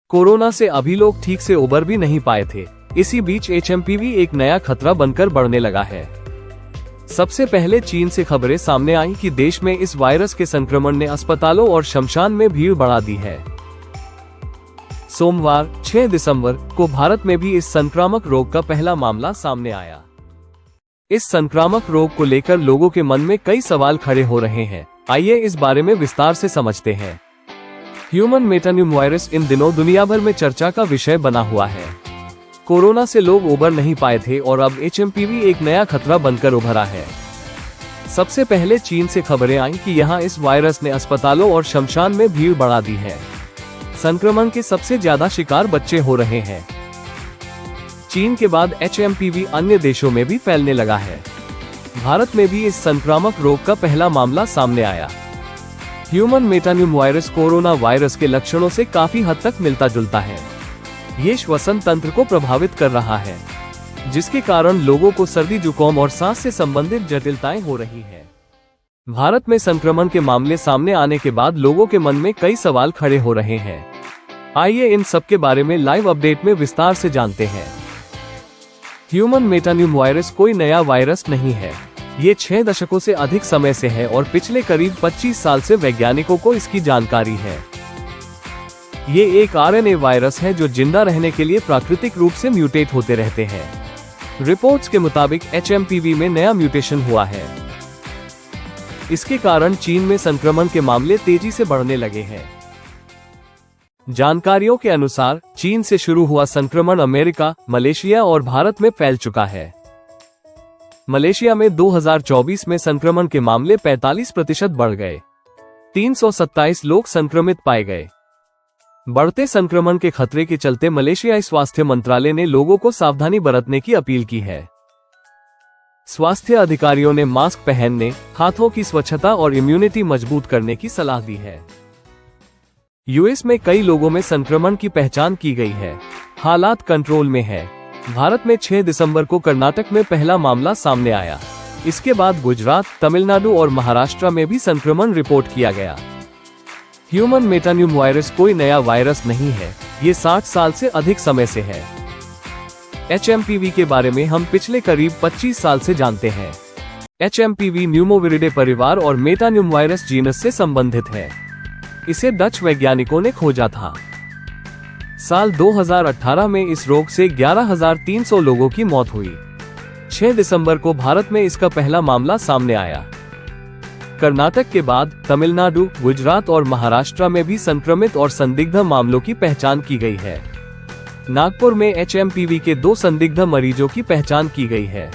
Corona से अभी लोग ठीक से उबर भी नहीं पाए थे। इसी बीच एचएमपीवी एक नया खतरा बनकर बढ़ने लगा है। सबसे पहले चीन से खबरें सामने आई कि देश में इस वायरस के संक्रमण ने अस्पतालों और शमशान में भीड़ बढ़ा दी है। सोमवार 6 दिसंबर को भारत में भी इस संक्रामक रोग का पहला मामला सामने आया। इस संक्रामक रोग को लेकर लोगों के मन में कई सवाल खड़े हो रहे हैं। आइए इस बारे में विस्तार से समझते हैं। ह्यूमन मेटान्यूमवायरस इन दिनों दुनिया भर में चर्चा का विषय बना हुआ है। कोरोना से लोग उबर नहीं पाए थे और अब एचएमपीवी एक नया खतरा बनकर उभरा है। सबसे पहले चीन से खबरें आई कि यहां इस वायरस ने अस्पतालों और शमशान में भीड़ बढ़ा दी है। संक्रमण के सबसे ज्यादा शिकार बच्चे हो रहे हैं। चीन के बाद एचएमपीवी अन्य देशों में भी फैलने लगा है। भारत में भी इस संक्रामक रोग का पहला मामला सामने आया। ह्यूमन मेटान्यूमवायरस कोरोना वायरस के लक्षणों से काफी हद तक मिलता जुलता है। ये श्वसन तंत्र को प्रभावित कर रहा है, जिसके कारण लोगों को सर्दी जुकाम और सांस से संबंधित जटिलताएं हो रही हैं। भारत में संक्रमण के मामले सामने आने के बाद लोगों के मन में कई सवाल खड़े हो रहे हैं। आइए इन सब के बारे में लाइव अपडेट में विस्तार से जानते हैं। ह्यूमन मेटान्यूमवायरस कोई नया वायरस नहीं है। ये 6 दशकों से अधिक समय से है और पिछले करीब 25 साल से वैज्ञानिकों को इसकी जानकारी है। ये एक आरएनए वायरस है जो जिंदा रहने के लिए प्राकृतिक रूप से म्यूटेट होते रहते हैं। रिपोर्ट्स के मुताबिक एचएमपीवी में नया म्यूटेशन हुआ है। इसके कारण चीन में संक्रमण के मामले तेजी से बढ़ने लगे हैं। जानकारियों के अनुसार चीन से शुरू हुआ संक्रमण अमेरिका, मलेशिया और भारत में फैल चुका है। मलेशिया में 2024 में संक्रमण के मामले 45% बढ़ गए। 327 लोग संक्रमित पाए गए। बढ़ते संक्रमण के खतरे के चलते मलेशियाई स्वास्थ्य मंत्रालय ने लोगों को सावधानी बरतने की अपील की है। स्वास्थ्य अधिकारियों ने मास्क पहनने, हाथों की स्वच्छता और इम्यूनिटी मजबूत करने की सलाह दी है। यूएस में कई लोगों में संक्रमण की पहचान की गई है। हालात कंट्रोल में है। भारत में 6 दिसंबर को कर्नाटक में पहला मामला सामने आया। इसके बाद गुजरात, तमिलनाडु और महाराष्ट्र में भी संक्रमण रिपोर्ट किया गया। ह्यूमन मेटान्यूमवायरस कोई नया वायरस नहीं है। ये 60 साल से अधिक समय से है। एचएमपीवी के बारे में हम पिछले करीब 25 साल से जानते हैं। एचएमपीवी न्यूमोविरिडे परिवार और मेटान्यूमवायरस जीनस से संबंधित है। इसे डच वैज्ञानिकों ने खोजा था। साल 2018 में इस रोग से 11,300 लोगों की मौत हुई। 6 दिसंबर को भारत में इसका पहला मामला सामने आया। कर्नाटक के बाद तमिलनाडु, गुजरात और महाराष्ट्र में भी संक्रमित और संदिग्ध मामलों की पहचान की गई है। नागपुर में एचएमपीवी के 2 संदिग्ध मरीजों की पहचान की गई है।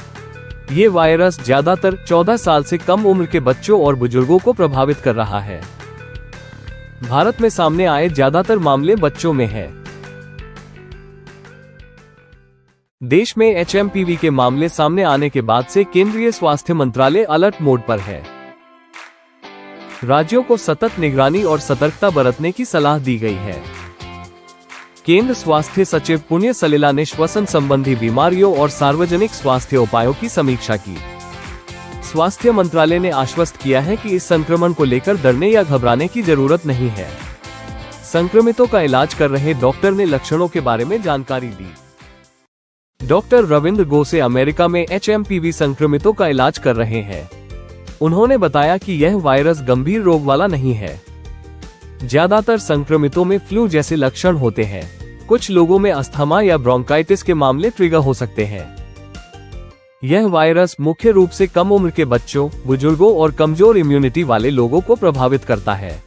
ये वायरस ज्यादातर 14 साल से कम उम्र के बच्चों और बुजुर्गों को प्रभावित कर रहा है। भारत में सामने आए ज्यादातर मामले बच्चों में है। देश में एचएमपीवी के मामले सामने आने के बाद से केंद्रीय स्वास्थ्य मंत्रालय अलर्ट मोड पर है। राज्यों को सतत निगरानी और सतर्कता बरतने की सलाह दी गई है। केंद्र स्वास्थ्य सचिव पुण्य सलिला ने श्वसन संबंधी बीमारियों और सार्वजनिक स्वास्थ्य उपायों की समीक्षा की। स्वास्थ्य मंत्रालय ने आश्वस्त किया है कि इस संक्रमण को लेकर डरने या घबराने की जरूरत नहीं है। संक्रमितों का इलाज कर रहे डॉक्टर ने लक्षणों के बारे में जानकारी दी। डॉक्टर रविंद्र गोसे अमेरिका में एचएमपीवी संक्रमितों का इलाज कर रहे हैं। उन्होंने बताया कि यह वायरस गंभीर रोग वाला नहीं है। ज्यादातर संक्रमितों में फ्लू जैसे लक्षण होते हैं। कुछ लोगों में अस्थमा या ब्रोंकाइटिस के मामले ट्रिगर हो सकते हैं। यह वायरस मुख्य रूप से कम उम्र के बच्चों, बुजुर्गों और कमजोर इम्यूनिटी वाले लोगों को प्रभावित करता है।